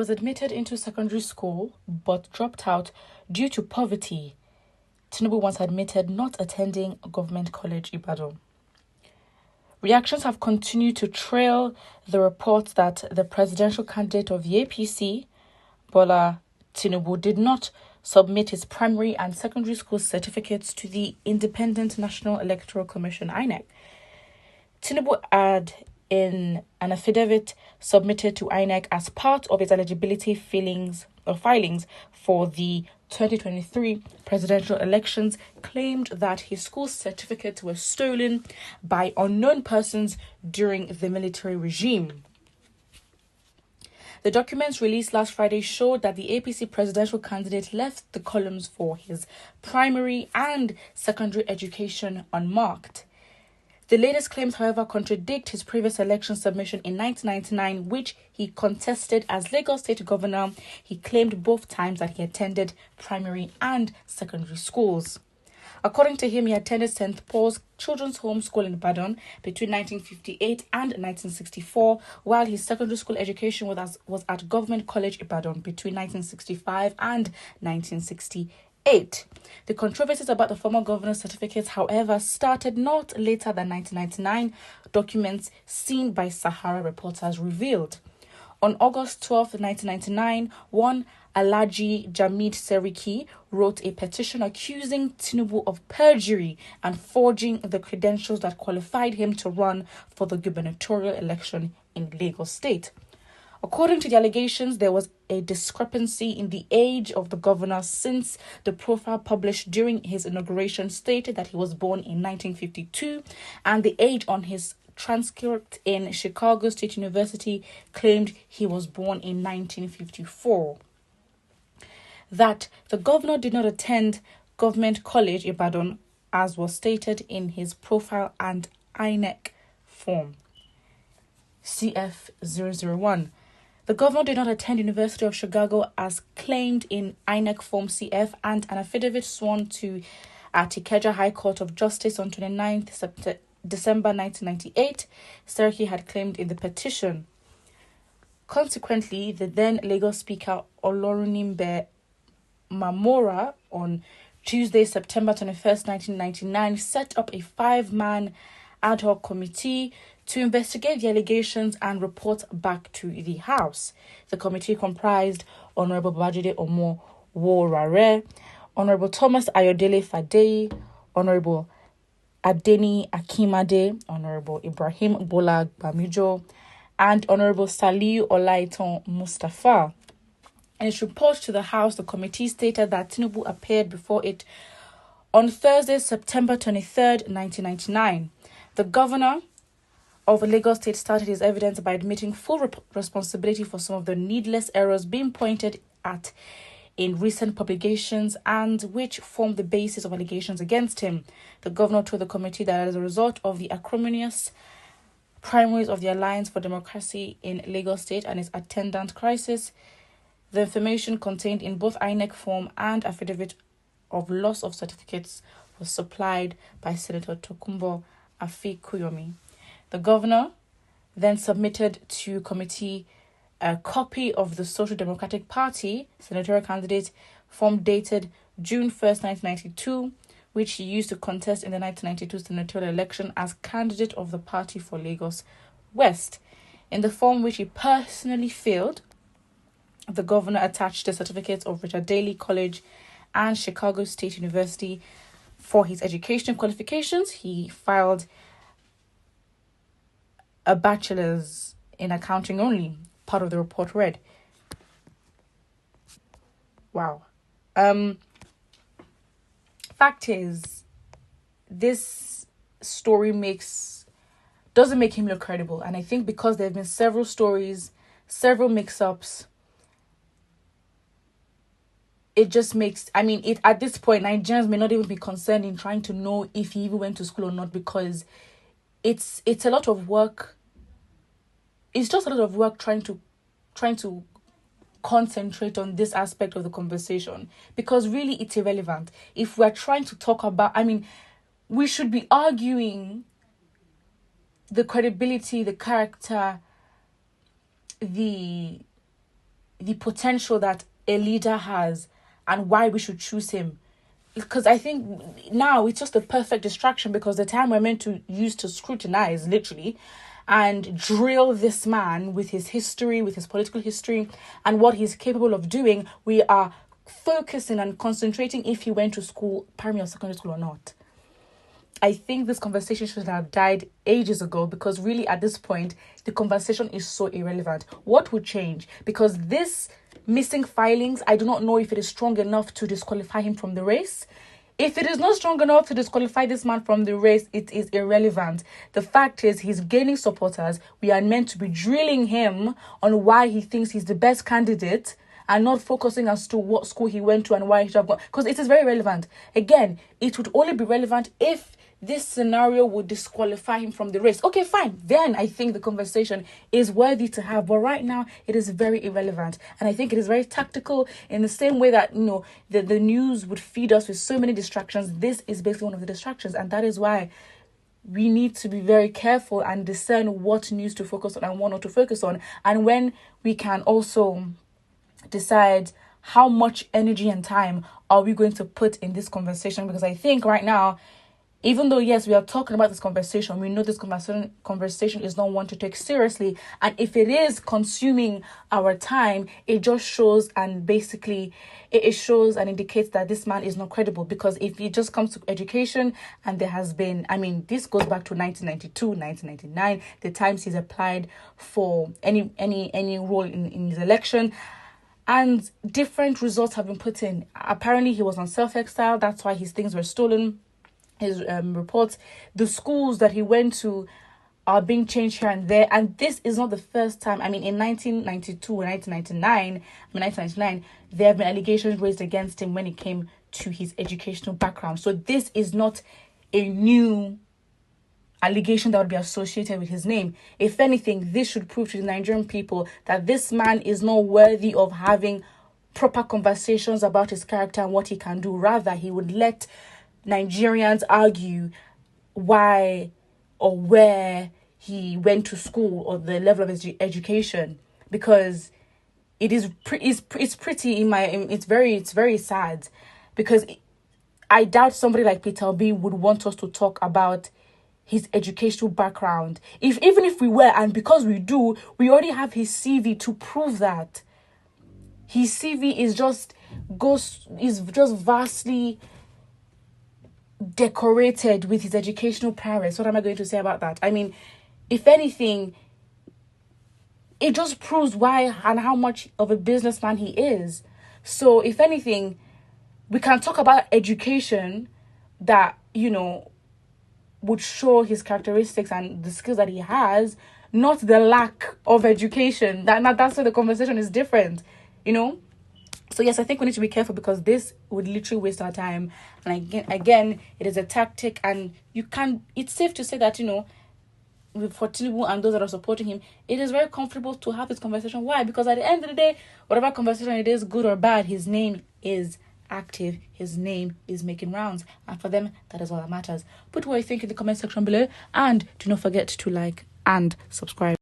was admitted into secondary school but dropped out due to poverty. Tinubu once admitted not attending Government College Ibadan. Reactions have continued to trail the report that the presidential candidate of the APC, Bola Tinubu, did not submit his primary and secondary school certificates to the Independent National Electoral Commission, INEC. Tinubu had, in an affidavit submitted to INEC as part of its eligibility filings for the 2023 presidential elections, claimed that his school certificates were stolen by unknown persons during the military regime. The documents released last Friday showed that the APC presidential candidate left the columns for his primary and secondary education unmarked. The latest claims, however, contradict his previous election submission in 1999, which he contested as Lagos State Governor. He claimed both times that he attended primary and secondary schools. According to him, he attended St. Paul's Children's Home School in Ibadan between 1958 and 1964, while his secondary school education was at Government College Ibadan between 1965 and 1968. The controversies about the former governor's certificates, however, started not later than 1999, documents seen by Sahara reporters revealed. On August 12, 1999, one Alhaji Jamid Seriki wrote a petition accusing Tinubu of perjury and forging the credentials that qualified him to run for the gubernatorial election in Lagos State. According to the allegations, there was a discrepancy in the age of the governor, since the profile published during his inauguration stated that he was born in 1952, and the age on his transcript in Chicago State University claimed he was born in 1954. That the governor did not attend Government College Ibadan, as was stated in his profile and INEC form CF001. The governor did not attend University of Chicago as claimed in INEC form CF, and an affidavit sworn to at Ikeja High Court of Justice on 29th December 1998, Seriki had claimed in the petition. Consequently, the then Lagos Speaker Olorunimbe Mamora on Tuesday, September 21st, 1999, set up a 5-man ad hoc committee to investigate the allegations and report back to the House. The committee comprised Honorable Babajide Omoworare, Honorable Thomas Ayodele Fadeyi, Honorable Adeni Akimade, Honorable Ibrahim Bola Bamijo, and Honorable Saliu Olaitan Mustafa. In its report to the House, the committee stated that Tinubu appeared before it on Thursday, September 23rd, 1999. The governor of Lagos State started his evidence by admitting full responsibility for some of the needless errors being pointed at in recent publications and which formed the basis of allegations against him. The governor told the committee that as a result of the acrimonious primaries of the Alliance for Democracy in Lagos State and its attendant crisis, the information contained in both INEC form and affidavit of loss of certificates was supplied by Senator Tokunbo Afi-Kuyomi. The governor then submitted to committee a copy of the Social Democratic Party senatorial candidate form dated June 1st, 1992, which he used to contest in the 1992 senatorial election as candidate of the party for Lagos West. In the form which he personally filled, the governor attached the certificates of Richard Daley College and Chicago State University. For his education qualifications, he filed a bachelor's in accounting only, part of the report read. Wow. Fact is, this story doesn't make him look credible. And I think because there have been several stories, several mix-ups, it just makes, at this point, Nigerians may not even be concerned in trying to know if he even went to school or not, because it's a lot of work. It's just a lot of work trying to concentrate on this aspect of the conversation, because really it's irrelevant. If we're trying to talk about, we should be arguing the credibility, the character, the the potential that a leader has and why we should choose him. Because I think now it's just the perfect distraction, because the time we're meant to use to scrutinize, literally, and drill this man with his history, with his political history, and what he's capable of doing, we are focusing and concentrating if he went to school, primary or secondary school or not. I think this conversation should have died ages ago, because really at this point, the conversation is so irrelevant. What would change? Because this missing filings, I do not know if it is strong enough to disqualify him from the race. If it is not strong enough to disqualify this man from the race, it is irrelevant. The fact is, he's gaining supporters. We are meant to be drilling him on why he thinks he's the best candidate, and not focusing as to what school he went to and why he should have gone. Because it is very relevant. Again, it would only be relevant if this scenario would disqualify him from the race. Okay, fine. Then I think the conversation is worthy to have. But right now, it is very irrelevant. And I think it is very tactical, in the same way that, the news would feed us with so many distractions. This is basically one of the distractions. And that is why we need to be very careful and discern what news to focus on and what not to focus on. And when we can also decide how much energy and time are we going to put in this conversation. Because I think right now, even though, yes, we are talking about this conversation, we know this conversation is not one to take seriously. And if it is consuming our time, it just shows, and basically it shows and indicates that this man is not credible. Because if it just comes to education, and there has been, this goes back to 1992, 1999, the times he's applied for any role in his election, and different results have been put in. Apparently, he was on self-exile. That's why his things were stolen. His reports, the schools that he went to are being changed here and there. And this is not the first time. In 1992 and 1999, there have been allegations raised against him when it came to his educational background. So this is not a new allegation that would be associated with his name. If anything, this should prove to the Nigerian people that this man is not worthy of having proper conversations about his character and what he can do. Rather, he would let Nigerians argue why or where he went to school or the level of his education, because it's very sad. Because I doubt somebody like Peter Obi would want us to talk about his educational background. Even if we were, and because we do, we already have his CV to prove that. His CV is just vastly decorated with his educational prowess. What am I going to say about that? If anything, it just proves why and how much of a businessman he is. So if anything, we can talk about education that, would show his characteristics and the skills that he has, not the lack of education. That's why the conversation is different, So yes, I think we need to be careful, because this would literally waste our time. And again, it is a tactic, and it's safe to say that, for Tinubu and those that are supporting him, it is very comfortable to have this conversation. Why? Because at the end of the day, whatever conversation it is, good or bad, his name is active, his name is making rounds, and for them, that is all that matters. Put what you think in the comment section below, and do not forget to like and subscribe.